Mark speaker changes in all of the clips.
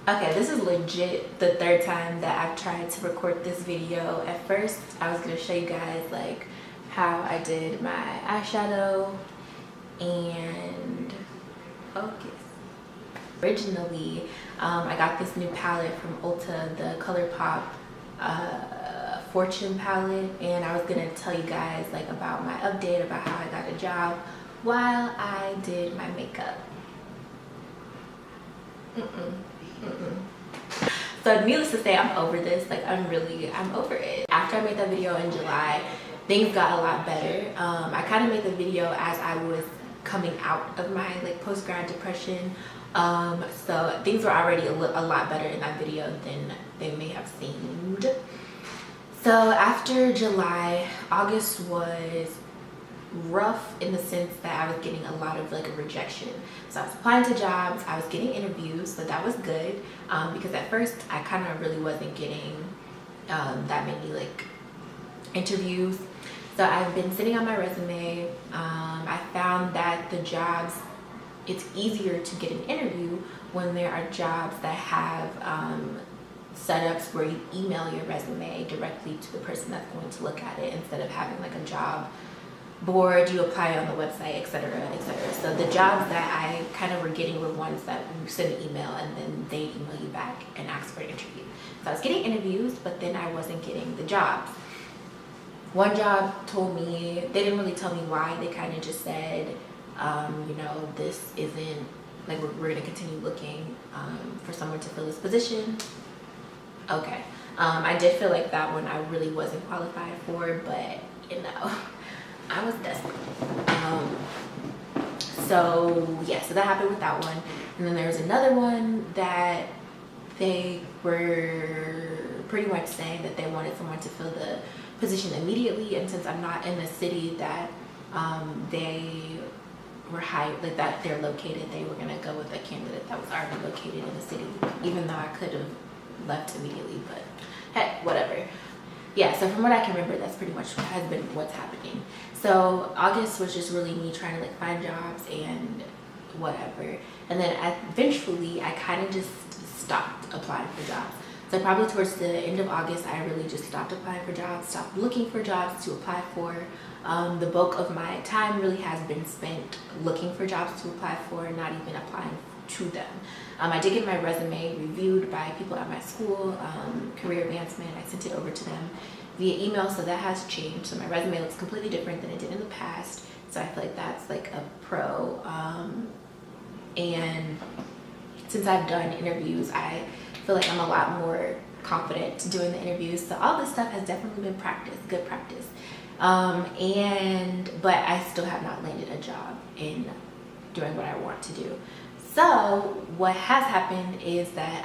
Speaker 1: Okay, this is legit the third time that I've tried to record this video. At first, I was gonna show you guys like how I did my eyeshadow and focus. Originally, I got this new palette from Ulta, the ColourPop Fortune palette, and I was gonna tell you guys like about my update about how I got a job while I did my makeup. So needless to say, I'm over this. Like I'm over it. After I made that video in July, things got a lot better. I kind of made the video as I was coming out of my like post-grad depression. So things were already a lot better in that video than they may have seemed. So after July, August was rough in the sense that I was getting a lot of like a rejection. So I was applying to jobs, I was getting interviews, so that was good, because at first I kind of really wasn't getting that many like interviews. So I've been sitting on my resume. I found that the jobs, it's easier to get an interview when there are jobs that have setups where you email your resume directly to the person that's going to look at it instead of having like a job board, you apply on the website, etc., etc. So the jobs that I kind of were getting were ones that you send an email and then they email you back and ask for an interview. So I was getting interviews, but then I wasn't getting the jobs. One job told me, they didn't really tell me why, they kind of just said, you know, this isn't, like we're going to continue looking for someone to fill this position. Okay. I did feel like that one I really wasn't qualified for, but you know, I was desperate. So yeah, so that happened with that one. And then there was another one that they were pretty much saying that they wanted someone to fill the position immediately. And since I'm not in the city that they were hired, like that they're located, they were gonna go with a candidate that was already located in the city, even though I could have left immediately, but heck, whatever. Yeah, so from what I can remember, that's pretty much has been what's happening. So August was just really me trying to like find jobs and whatever. And then eventually I kind of just stopped applying for jobs. So probably towards the end of August, I really just stopped applying for jobs, stopped looking for jobs to apply for. The bulk of my time really has been spent looking for jobs to apply for, not even applying to them. I did get my resume reviewed by people at my school, career advancement. I sent it over to them via email, so that has changed. So my resume looks completely different than it did in the past. So I feel like that's like a pro. And since I've done interviews, I feel like I'm a lot more confident doing the interviews. So all this stuff has definitely been practice, good practice. But I still have not landed a job in doing what I want to do. So what has happened is that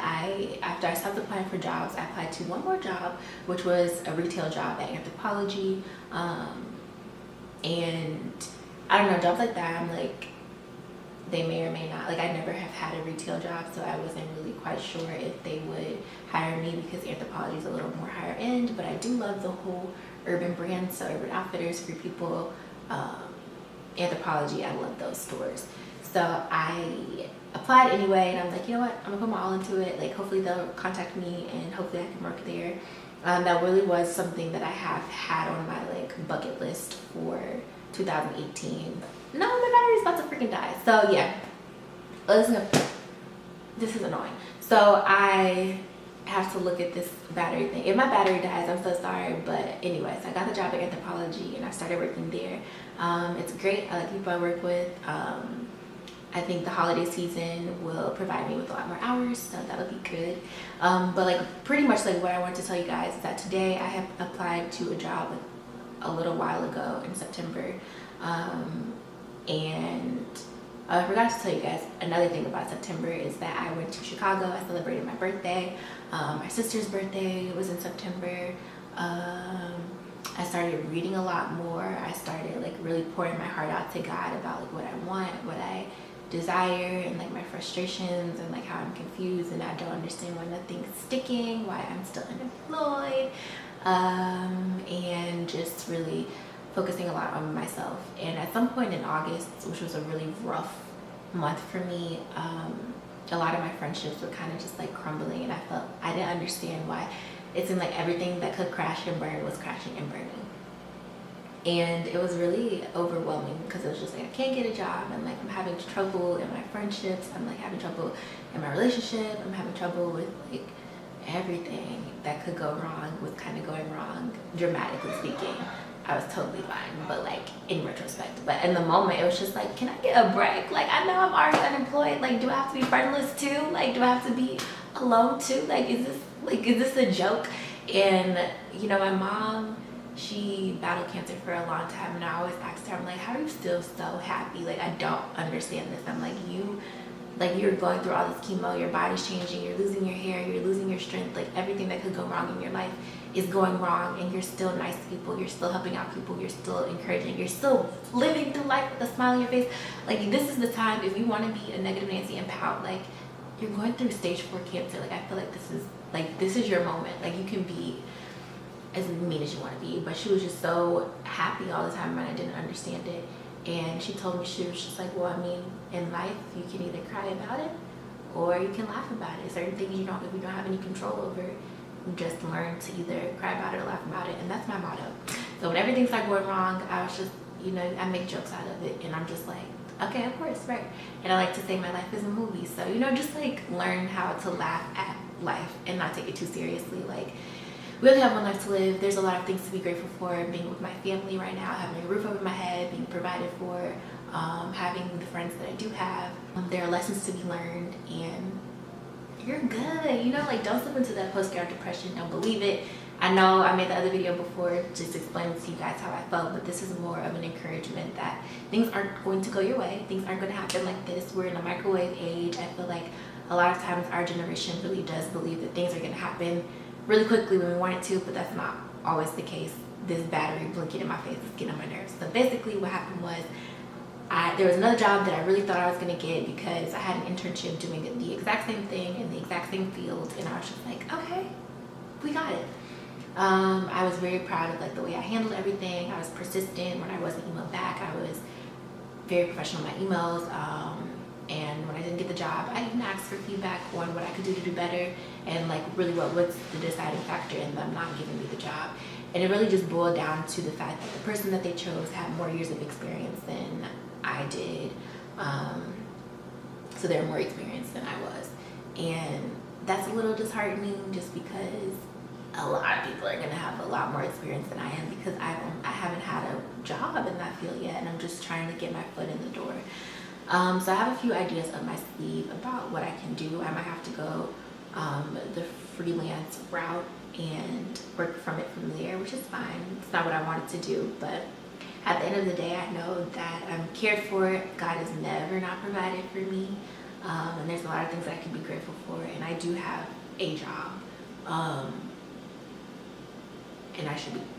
Speaker 1: after I stopped applying for jobs, I applied to one more job, which was a retail job at Anthropologie. And I don't know, jobs like that, I'm like, they may or may not, like I never have had a retail job, so I wasn't really quite sure if they would hire me because Anthropologie is a little more higher end, but I do love the whole urban brand, so Urban Outfitters, Free People, Anthropologie, I love those stores. So I applied anyway, and I'm like, you know what, I'm gonna put my all into it. Like hopefully they'll contact me and hopefully I can work there. That really was something that I have had on my like bucket list for 2018. No, my battery's about to freaking die. So yeah, listen, this is annoying. So I have to look at this battery thing. If my battery dies, I'm so sorry. But anyways, I got the job at Anthropologie and I started working there. It's great. I like the people I work with. I think the holiday season will provide me with a lot more hours, so that'll be good. But like pretty much like what I wanted to tell you guys is that today I have applied to a job a little while ago in September. And I forgot to tell you guys another thing about September is that I went to Chicago. I celebrated my birthday. My sister's birthday was in September. I started reading a lot more. I started like really pouring my heart out to God about like what I want, what I desire, and like my frustrations and like how I'm confused and I don't understand why nothing's sticking, why I'm still unemployed, and just really focusing a lot on myself. And at some point in August, which was a really rough month for me, a lot of my friendships were kind of just like crumbling, and I didn't understand why it seemed like everything that could crash and burn was crashing and burning. And it was really overwhelming because it was just like, I can't get a job, and like I'm having trouble in my friendships, I'm like having trouble in my relationship, I'm having trouble with like everything that could go wrong was kind of going wrong, dramatically speaking. I was totally fine, but like in retrospect. But in the moment, it was just like, can I get a break? Like, I know I'm already unemployed. Like, do I have to be friendless too? Like, do I have to be alone too? Like, is this a joke? And you know, my mom, she battled cancer for a long time, and I always asked her, I'm like, how are you still so happy? Like, I don't understand this. I'm like, you're going through all this chemo, your body's changing, you're losing your hair, you're losing your strength, like everything that could go wrong in your life is going wrong, and you're still nice to people, you're still helping out people, you're still encouraging, you're still living through life with a smile on your face. Like, this is the time, if you want to be a negative Nancy and pout, like, you're going through stage 4 cancer. Like, I feel like this is your moment. Like, you can be as mean as you want to be. But she was just so happy all the time, and I didn't understand it. And she told me, she was just like, well, I mean, in life, you can either cry about it or you can laugh about it. Certain things if you don't have any control over, you just learn to either cry about it or laugh about it. And that's my motto. So when everything started going wrong, I was just, you know, I make jokes out of it, and I'm just like, okay, of course, right. And I like to say my life is a movie. So, you know, just like learn how to laugh at life and not take it too seriously. Like, we only have one life to live. There's a lot of things to be grateful for. Being with my family right now, having a roof over my head, being provided for, having the friends that I do have. There are lessons to be learned, and you're good. You know, like, don't slip into that post-grad depression. Don't believe it. I know I made the other video before just explaining to you guys how I felt, but this is more of an encouragement that things aren't going to go your way. Things aren't going to happen like this. We're in a microwave age. I feel like a lot of times our generation really does believe that things are going to happen really quickly when we want it to, but that's not always the case. This battery blinking in my face is getting on my nerves. So basically what happened was, there was another job that I really thought I was going to get because I had an internship doing the exact same thing in the exact same field, and I was just like, okay, we got it. I was very proud of like the way I handled everything. I was persistent when I wasn't emailed back. I was very professional in my emails. And when I didn't get the job, I even asked for feedback on what I could do to do better, and like really what's the deciding factor in them not giving me the job. And it really just boiled down to the fact that the person that they chose had more years of experience than I did. So they're more experienced than I was. And that's a little disheartening, just because a lot of people are going to have a lot more experience than I am, because I haven't had a job in that field yet, and I'm just trying to get my foot in the door. So I have a few ideas up my sleeve about what I can do. I might have to go the freelance route and work from there, which is fine. It's not what I wanted to do, but at the end of the day, I know that I'm cared for. God has never not provided for me, and there's a lot of things that I can be grateful for, and I do have a job, and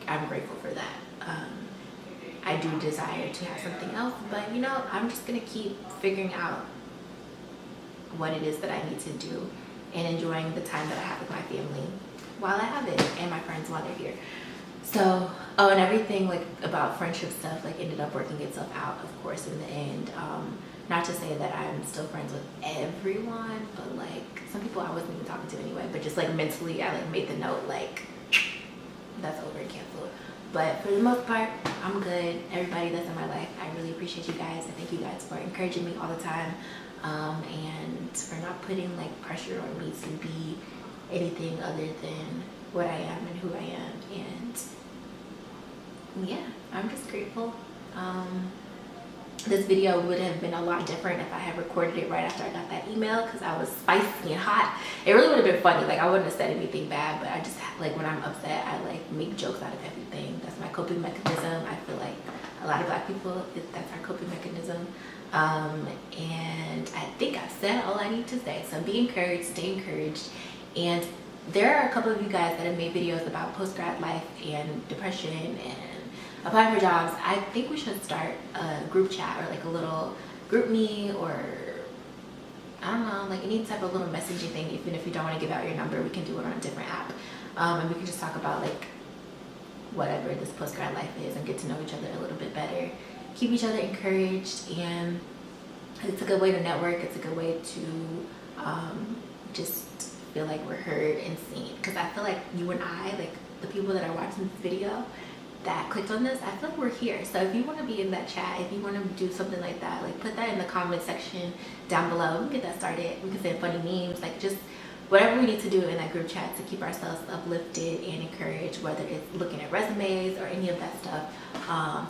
Speaker 1: I'm grateful for that. I do desire to have something else, but you know, I'm just gonna keep figuring out what it is that I need to do and enjoying the time that I have with my family while I have it, and my friends while they're here. So, and everything like about friendship stuff like ended up working itself out, of course, in the end. Not to say that I'm still friends with everyone, but like some people I wasn't even talking to anyway, but just like mentally I like made the note like, that's over, cancel it. But for the most part, I'm good. Everybody that's in my life, I really appreciate you guys. I thank you guys for encouraging me all the time, and for not putting like pressure on me to be anything other than what I am and who I am. And yeah, I'm just grateful. This video would have been a lot different if I had recorded it right after I got that email, because I was spicy and hot. It really would have been funny. Like, I wouldn't have said anything bad, but I just, like, when I'm upset, I like make jokes out of everything. That's my coping mechanism. I feel like a lot of Black people, that's our coping mechanism. And I think I've said all I need to say. So be encouraged, stay encouraged. And there are a couple of you guys that have made videos about post-grad life and depression and applying for jobs. I think we should start a group chat, or like a little group me, or I don't know, like any type of little messaging thing. Even if you don't want to give out your number, we can do it on a different app, and we can just talk about like whatever this post-grad life is and get to know each other a little bit better, keep each other encouraged. And it's a good way to network. It's a good way to just feel like we're heard and seen. Because I feel like you and I, like the people that are watching this video that clicked on this, I feel like we're here. So if you want to be in that chat, if you want to do something like that, like put that in the comment section down below. We can get that started. We can send funny memes, like just whatever we need to do in that group chat to keep ourselves uplifted and encouraged, whether it's looking at resumes or any of that stuff,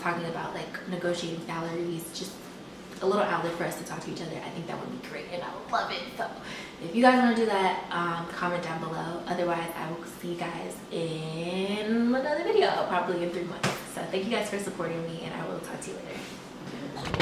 Speaker 1: talking about like negotiating salaries, just a little outlet for us to talk to each other. I think that would be great and I would love it. So if you guys want to do that, comment down below. Otherwise, I will see you guys in another video, probably in 3 months. So thank you guys for supporting me, and I will talk to you later.